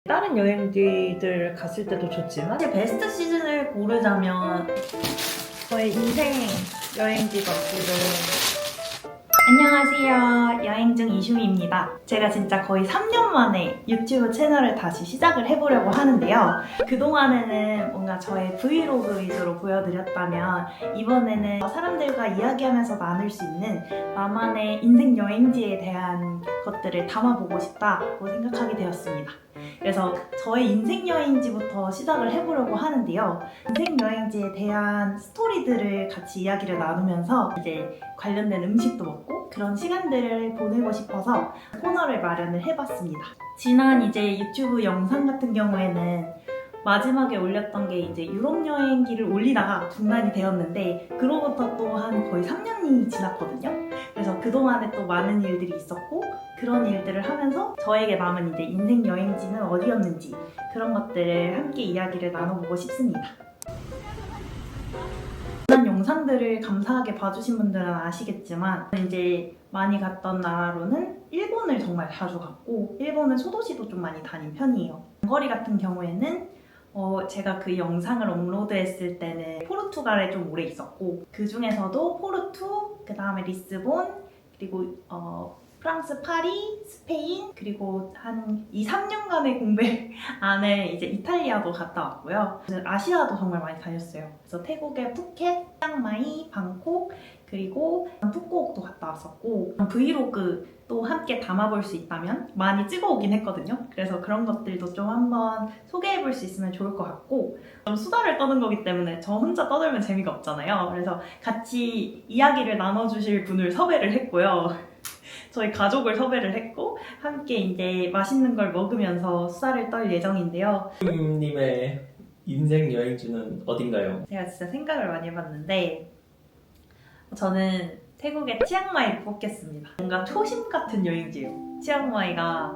다른 여행지들 갔을 때도 좋지만 사실 베스트 시즌을 고르자면 저의 인생 여행지가 지금 안녕하세요. 여행중 이슈미입니다. 제가 진짜 거의 3년 만에 유튜브 채널을 다시 시작을 해보려고 하는데요. 그동안에는 뭔가 저의 브이로그 위주로 보여드렸다면 이번에는 사람들과 이야기하면서 나눌 수 있는 나만의 인생 여행지에 대한 것들을 담아보고 싶다고 생각하게 되었습니다. 그래서 저의 인생 여행지부터 시작을 해보려고 하는데요. 인생 여행지에 대한 스토리들을 같이 이야기를 나누면서 이제 관련된 음식도 먹고 그런 시간들을 보내고 싶어서 코너를 마련을 해봤습니다. 지난 이제 유튜브 영상 같은 경우에는 마지막에 올렸던 게 이제 유럽 여행기를 올리다가 중단이 되었는데 그로부터 또 한 거의 3년이 지났거든요. 그래서 그동안에 또 많은 일들이 있었고 그런 일들을 하면서 저에게 남은 이제 인생 여행지는 어디였는지 그런 것들을 함께 이야기를 나눠보고 싶습니다. 지난 영상들을 감사하게 봐주신 분들은 아시겠지만 이제 많이 갔던 나라로는 일본을 정말 자주 갔고 일본은 소도시도 좀 많이 다닌 편이에요. 거리 같은 경우에는 제가 그 영상을 업로드했을 때는 포르투갈에 좀 오래 있었고 그 중에서도 포르투, 그 다음에 리스본, 그리고 프랑스 파리, 스페인, 그리고 한 2, 3년간의 공백 안에 이제 이탈리아도 갔다 왔고요. 아시아도 정말 많이 다녔어요. 그래서 태국의 푸켓, 치앙마이, 방콕, 그리고 푸꾸옥도 갔다 왔었고 브이로그 또 함께 담아볼 수 있다면 많이 찍어오긴 했거든요. 그래서 그런 것들도 좀 한번 소개해볼 수 있으면 좋을 것 같고 좀 수다를 떠는 거기 때문에 저 혼자 떠들면 재미가 없잖아요. 그래서 같이 이야기를 나눠주실 분을 섭외를 했고요. 저희 가족을 섭외를 했고 함께 이제 맛있는 걸 먹으면서 수다를 떨 예정인데요. 님의 인생 여행지는 어딘가요? 제가 진짜 생각을 많이 해봤는데 저는 태국의 치앙마이를 뽑겠습니다. 뭔가 초심 같은 여행지예요. 치앙마이가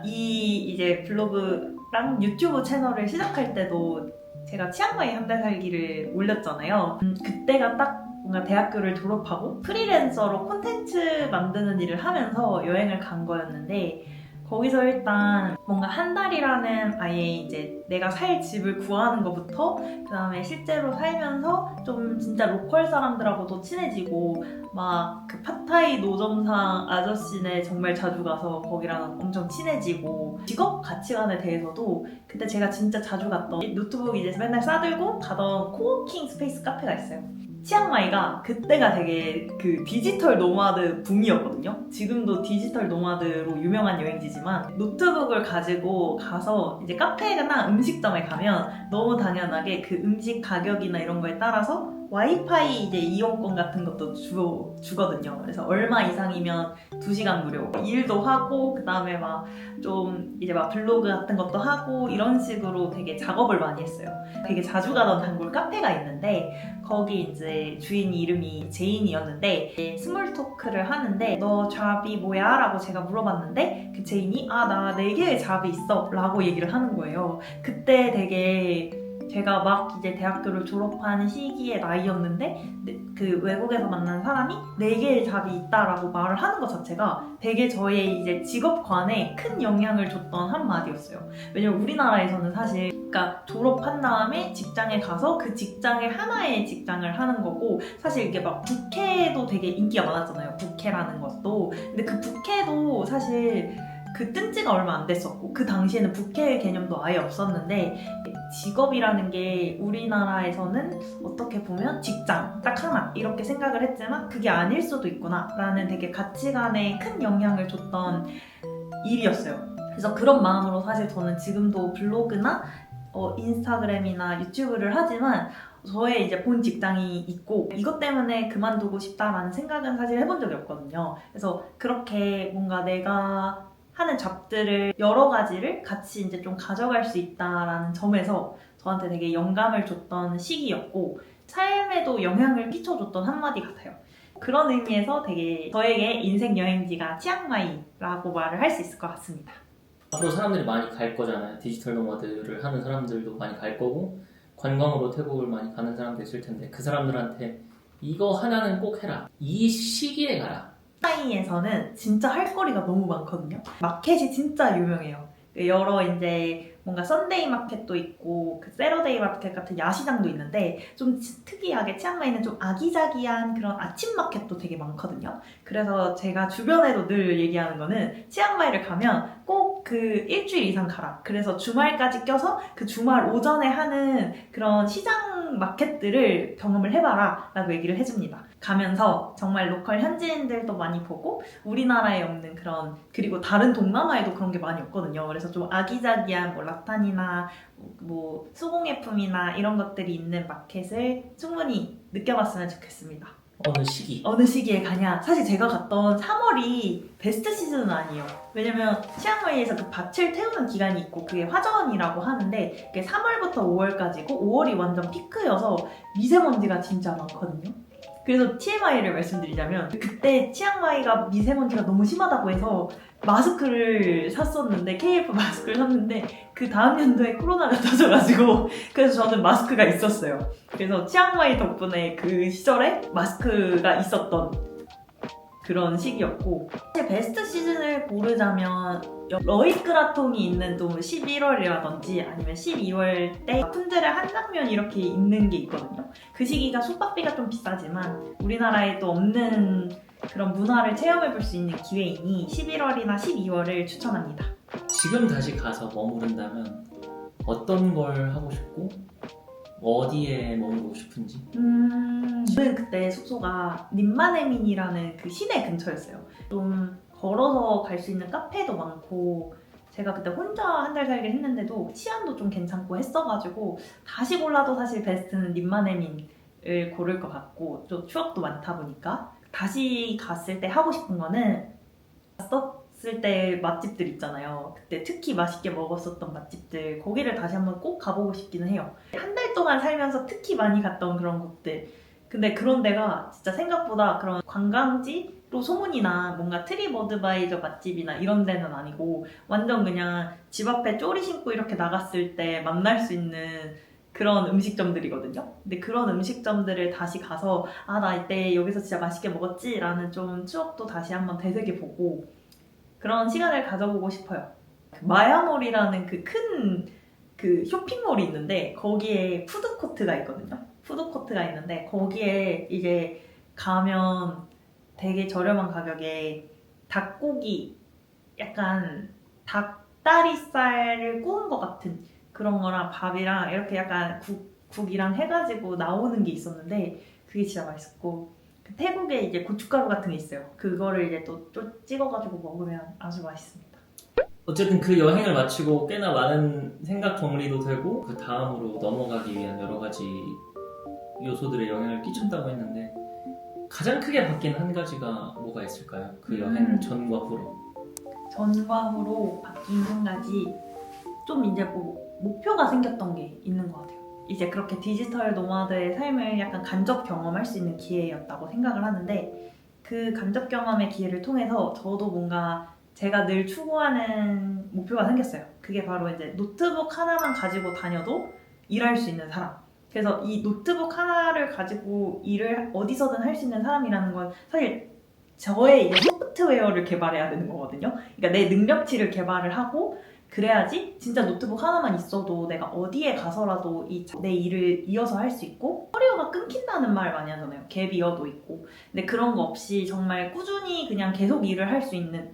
이제 블로그랑 유튜브 채널을 시작할 때도 제가 치앙마이 한 달 살기를 올렸잖아요. 그때가 딱 뭔가 대학교를 졸업하고 프리랜서로 콘텐츠 만드는 일을 하면서 여행을 간 거였는데 거기서 일단 뭔가 한 달이라는 아예 이제 내가 살 집을 구하는 것부터 그 다음에 실제로 살면서 좀 진짜 로컬 사람들하고도 친해지고 막 그 팟타이 노점상 아저씨네 정말 자주 가서 거기랑 엄청 친해지고 직업 가치관에 대해서도 그때 제가 진짜 자주 갔던 노트북 이제 맨날 싸들고 가던 코워킹 스페이스 카페가 있어요. 치앙마이가 그때가 되게 그 디지털 노마드 붐이었거든요. 지금도 디지털 노마드로 유명한 여행지지만 노트북을 가지고 가서 이제 카페나 음식점에 가면 너무 당연하게 그 음식 가격이나 이런 거에 따라서 와이파이 이제 이용권 같은 것도 주거든요. 그래서 얼마 이상이면 2시간 무료. 일도 하고 그 다음에 막 좀 이제 막 블로그 같은 것도 하고 이런 식으로 되게 작업을 많이 했어요. 되게 자주 가던 단골 카페가 있는데 거기 이제 주인 이름이 제인이었는데 스몰 토크를 하는데 너 잡이 뭐야? 라고 제가 물어봤는데 그 제인이 나 4개의 잡이 있어 라고 얘기를 하는 거예요. 그때 되게 제가 막 이제 대학교를 졸업한 시기의 나이였는데 그 외국에서 만난 사람이 4개의 잡이 있다라고 말을 하는 것 자체가 되게 저의 이제 직업관에 큰 영향을 줬던 한마디였어요. 왜냐면 우리나라에서는 사실 그러니까 졸업한 다음에 직장에 가서 그 직장에 하나의 직장을 하는 거고 사실 이게 막 부캐도 되게 인기가 많았잖아요. 부캐라는 것도. 근데 그 부캐도 사실 그 뜬 지가 얼마 안 됐었고 그 당시에는 부캐의 개념도 아예 없었는데 직업이라는 게 우리나라에서는 어떻게 보면 직장 딱 하나 이렇게 생각을 했지만 그게 아닐 수도 있구나 라는 되게 가치관에 큰 영향을 줬던 일이었어요. 그래서 그런 마음으로 사실 저는 지금도 블로그나 인스타그램이나 유튜브를 하지만 저의 이제 본 직장이 있고 이것 때문에 그만두고 싶다라는 생각은 사실 해본 적이 없거든요. 그래서 그렇게 뭔가 내가 하는 잡들을 여러 가지를 같이 이제 좀 가져갈 수 있다라는 점에서 저한테 되게 영감을 줬던 시기였고 삶에도 영향을 끼쳐줬던 한마디 같아요. 그런 의미에서 되게 저에게 인생 여행지가 치앙마이라고 말을 할 수 있을 것 같습니다. 앞으로 사람들이 많이 갈 거잖아요. 디지털 노마드를 하는 사람들도 많이 갈 거고 관광으로 태국을 많이 가는 사람도 있을 텐데 그 사람들한테 이거 하나는 꼭 해라. 이 시기에 가라. 치앙마이에서는 진짜 할 거리가 너무 많거든요. 마켓이 진짜 유명해요. 여러 이제 뭔가 썬데이 마켓도 있고 그 세러데이 마켓 같은 야시장도 있는데 좀 특이하게 치앙마이는 좀 아기자기한 그런 아침 마켓도 되게 많거든요. 그래서 제가 주변에도 늘 얘기하는 거는 치앙마이를 가면 꼭 그 일주일 이상 가라. 그래서 주말까지 껴서 그 주말 오전에 하는 그런 시장 마켓들을 경험을 해봐라 라고 얘기를 해줍니다. 가면서 정말 로컬 현지인들도 많이 보고 우리나라에 없는 그런, 그리고 다른 동남아에도 그런 게 많이 없거든요. 그래서 좀 아기자기한 뭐 라탄이나 뭐 수공예품이나 이런 것들이 있는 마켓을 충분히 느껴봤으면 좋겠습니다. 어느 시기? 어느 시기에 가냐? 사실 제가 갔던 3월이 베스트 시즌은 아니에요. 왜냐면 치앙마이에서 그 밭을 태우는 기간이 있고 그게 화전이라고 하는데 그게 3월부터 5월까지고 5월이 완전 피크여서 미세먼지가 진짜 많거든요. 그래서 TMI를 말씀드리자면 그때 치앙마이가 미세먼지가 너무 심하다고 해서 마스크를 샀었는데 KF 마스크를 샀는데 그 다음 연도에 코로나가 터져가지고 그래서 저는 마스크가 있었어요. 그래서 치앙마이 덕분에 그 시절에 마스크가 있었던 그런 시기였고 사실 베스트 시즌을 고르자면 러이크라통이 있는 또 11월이라든지 아니면 12월 때 푼들의 한장면 이렇게 있는 게 있거든요. 그 시기가 숙박비가 좀 비싸지만 우리나라에 또 없는 그런 문화를 체험해볼 수 있는 기회이니 11월이나 12월을 추천합니다. 지금 다시 가서 머무른다면 어떤 걸 하고 싶고 어디에 머무르고 싶은지? 저는 그때 숙소가 님마네민이라는 그 시내 근처였어요. 좀 걸어서 갈 수 있는 카페도 많고 제가 그때 혼자 한 달 살긴 했는데도 치안도 좀 괜찮고 했어가지고 다시 골라도 사실 베스트는 님마네민을 고를 것 같고 좀 추억도 많다 보니까 다시 갔을 때 하고 싶은 거는 갔었을 때 맛집들 있잖아요. 그때 특히 맛있게 먹었었던 맛집들 거기를 다시 한번 꼭 가보고 싶기는 해요. 한 달 동안 살면서 특히 많이 갔던 그런 곳들 근데 그런 데가 진짜 생각보다 그런 관광지로 소문이 나 뭔가 트립어드바이저 맛집이나 이런 데는 아니고 완전 그냥 집 앞에 쪼리 신고 이렇게 나갔을 때 만날 수 있는 그런 음식점들이거든요. 근데 그런 음식점들을 다시 가서 아, 나 이때 여기서 진짜 맛있게 먹었지? 라는 좀 추억도 다시 한번 되새겨보고 그런 시간을 가져보고 싶어요. 마야몰이라는 그 큰 그 쇼핑몰이 있는데 거기에 푸드코트가 있거든요. 푸드코트가 있는데 거기에 이제 가면 되게 저렴한 가격에 닭고기 약간 닭다리살을 구운 것 같은 그런 거랑 밥이랑 이렇게 약간 국이랑 해가지고 나오는 게 있었는데 그게 진짜 맛있었고 그 태국에 이제 고춧가루 같은 게 있어요. 그거를 이제 또 찍어가지고 먹으면 아주 맛있습니다. 어쨌든 그 여행을 마치고 꽤나 많은 생각 정리도 되고 그 다음으로 넘어가기 위한 여러 가지 요소들의 영향을 끼친다고 했는데 가장 크게 바뀐 한 가지가 뭐가 있을까요? 그 여행을 전과 후로. 전과 후로 바뀐 한 가지 좀 이제 뭐 목표가 생겼던 게 있는 것 같아요. 이제 그렇게 디지털 노마드의 삶을 약간 간접 경험할 수 있는 기회였다고 생각을 하는데 그 간접 경험의 기회를 통해서 저도 뭔가 제가 늘 추구하는 목표가 생겼어요. 그게 바로 이제 노트북 하나만 가지고 다녀도 일할 수 있는 사람. 그래서 이 노트북 하나를 가지고 일을 어디서든 할 수 있는 사람이라는 건 사실 저의 이제 소프트웨어를 개발해야 되는 거거든요. 그러니까 내 능력치를 개발을 하고 그래야지 진짜 노트북 하나만 있어도 내가 어디에 가서라도 내 일을 이어서 할 수 있고 커리어가 끊긴다는 말 많이 하잖아요. 갭이어도 있고. 근데 그런 거 없이 정말 꾸준히 그냥 계속 일을 할 수 있는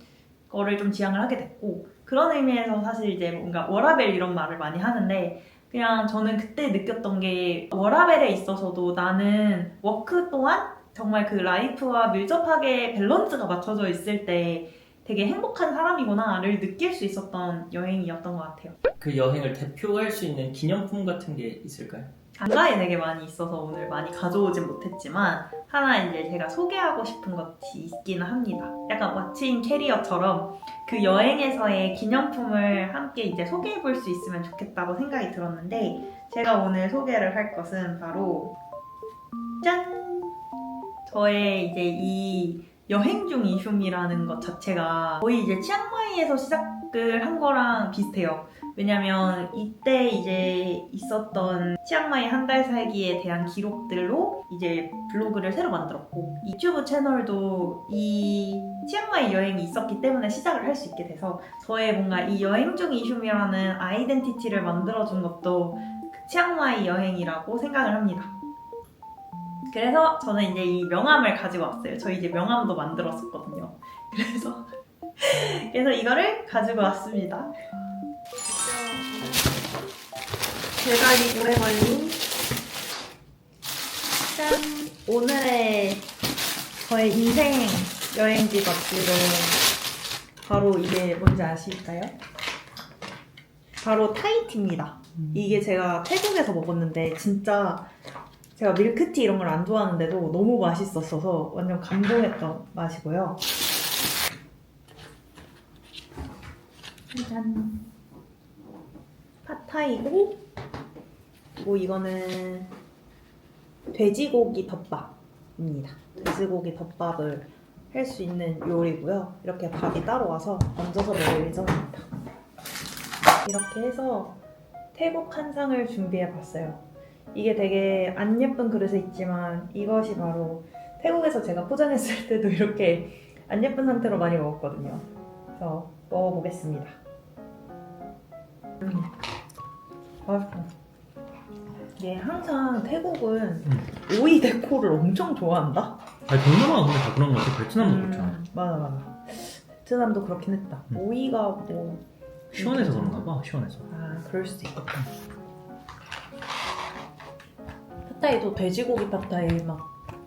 거를 좀 지향을 하게 됐고 그런 의미에서 사실 이제 뭔가 워라벨 이런 말을 많이 하는데 그냥 저는 그때 느꼈던 게 워라벨에 있어서도 나는 워크 또한 정말 그 라이프와 밀접하게 밸런스가 맞춰져 있을 때 되게 행복한 사람이구나를 느낄 수 있었던 여행이었던 것 같아요. 그 여행을 대표할 수 있는 기념품 같은 게 있을까요? 장가에 되게 많이 있어서 오늘 많이 가져오진 못했지만 하나 이제 제가 소개하고 싶은 것이 있기는 합니다. 약간 왓츠인 캐리어처럼 그 여행에서의 기념품을 함께 이제 소개해 볼 수 있으면 좋겠다고 생각이 들었는데 제가 오늘 소개를 할 것은 바로 짠! 저의 이제 이 여행 중 이듐이라는 것 자체가 거의 이제 치앙마이에서 시작을 한 거랑 비슷해요. 왜냐면 이때 이제 있었던 치앙마이 한 달 살기에 대한 기록들로 이제 블로그를 새로 만들었고 유튜브 채널도 이 치앙마이 여행이 있었기 때문에 시작을 할 수 있게 돼서 저의 뭔가 이 여행 중 이슈미라는 아이덴티티를 만들어준 것도 그 치앙마이 여행이라고 생각을 합니다. 그래서 저는 이제 이 명함을 가지고 왔어요. 저희 이제 명함도 만들었었거든요. 그래서 이거를 가지고 왔습니다. 대박이 오래 걸린 짠! 오늘의 저의 인생 여행지 맛집은 바로 이게 뭔지 아실까요? 바로 타이티입니다. 이게 제가 태국에서 먹었는데 진짜 제가 밀크티 이런 걸 안 좋아하는데도 너무 맛있었어서 완전 감동했던 맛이고요. 짠! 팟타이고 그리고 이거는 돼지고기 덮밥입니다. 돼지고기 덮밥을 할 수 있는 요리고요. 이렇게 밥이 따로 와서 얹어서 먹을 예정입니다. 이렇게 해서 태국 한상을 준비해봤어요. 이게 되게 안 예쁜 그릇에 있지만 이것이 바로 태국에서 제가 포장했을 때도 이렇게 안 예쁜 상태로 많이 먹었거든요. 그래서 먹어보겠습니다. 맛있어. 이게 항상 태국은 오이 데코를 엄청 좋아한다? 아니 동남아가 근데 다 그런 거 같아. 베트남도 그렇잖아. 맞아. 베트남도 그렇긴 했다. 오이가 뭐 시원해서 그런가 봐. 시원해서. 아, 그럴 수도 있겠다. 팟타이도 돼지고기 팟타이, 막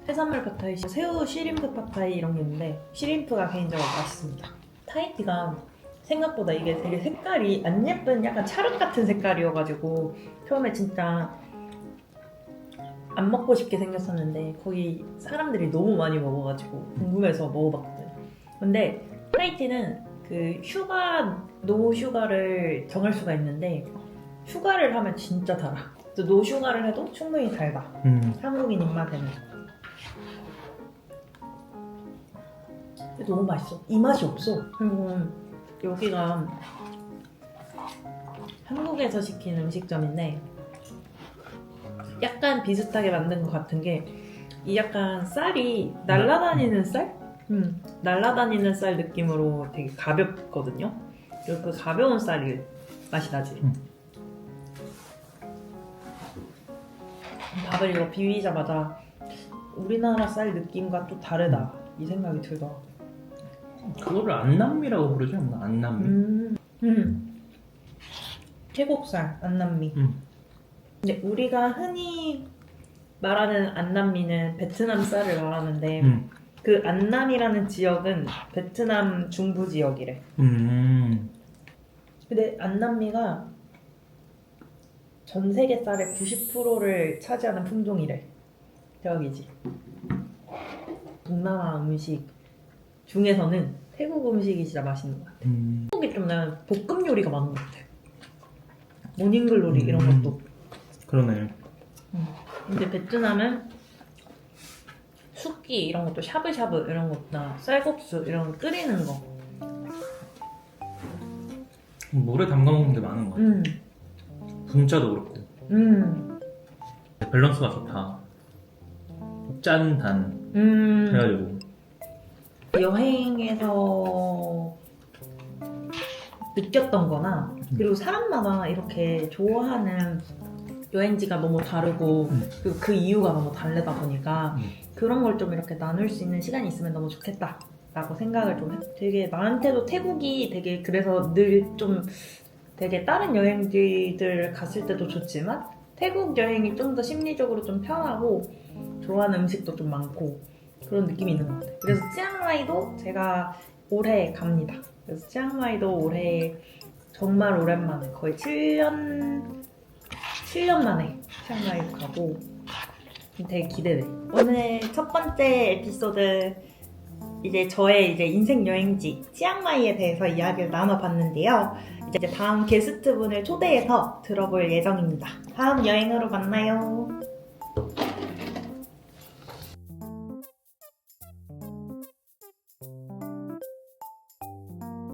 해산물 팟타이, 새우 시림프 팟타이 이런 게 있는데 시림프가 개인적으로 맛있습니다. 타이티가 생각보다 이게 되게 색깔이 안 예쁜 약간 찰흙 같은 색깔이어가지고 처음에 진짜 안 먹고 싶게 생겼었는데 거기 사람들이 너무 많이 먹어가지고 궁금해서 먹어봤거든. 근데 타이티는 그 슈가, 노 슈가를 정할 수가 있는데 슈가를 하면 진짜 달아. 노 슈가를 해도 충분히 달다. 한국인 입맛에는. 너무 맛있어. 이 맛이 없어. 그리고 여기가 한국에서 시킨 음식점인데 약간 비슷하게 만든 것 같은 게 이 약간 쌀이 날아다니는 쌀? 날아다니는 쌀 느낌으로 되게 가볍거든요. 그리고 그 가벼운 쌀이 맛이 나지. 밥을 이거 비비자마자 우리나라 쌀 느낌과 또 다르다 이 생각이 들더라고. 그거를 안남미라고 부르지 않나? 안남미? 태국쌀 안남미. 근데 우리가 흔히 말하는 안남미는 베트남 쌀을 말하는데 그 안남이라는 지역은 베트남 중부 지역이래. 근데 안남미가 전 세계 쌀의 90%를 차지하는 품종이래. 대박이지. 동남아 음식 중에서는 태국 음식이 진짜 맛있는 것 같아. 태국이 좀 난 볶음 요리가 많은 것 같아. 모닝글로리 이런 것도. 그러네. 근데 베트남은 숙기 이런 것도 샤브샤브 이런 것나 쌀국수 이런 거 끓이는 거. 물에 담가 먹는 게 많은 것 같아. 분짜도 그렇고. 밸런스가 좋다. 짠, 단. 해가지고. 여행에서 느꼈던 거나 그리고 사람마다 이렇게 좋아하는 여행지가 너무 다르고 그리고 그 이유가 너무 다르다 보니까 그런 걸 좀 이렇게 나눌 수 있는 시간이 있으면 너무 좋겠다 라고 생각을 좀 했어. 되게 나한테도 태국이 되게 그래서 늘 좀 되게 다른 여행지들 갔을 때도 좋지만 태국 여행이 좀 더 심리적으로 좀 편하고 좋아하는 음식도 좀 많고 그런 느낌이 있는 것 같아요. 그래서 치앙마이도 제가 올해 갑니다. 그래서 치앙마이도 올해 정말 오랜만에 거의 7년 만에 치앙마이 가고 되게 기대돼. 오늘 첫 번째 에피소드 이제 저의 이제 인생 여행지 치앙마이에 대해서 이야기를 나눠봤는데요. 이제 다음 게스트분을 초대해서 들어볼 예정입니다. 다음 여행으로 만나요.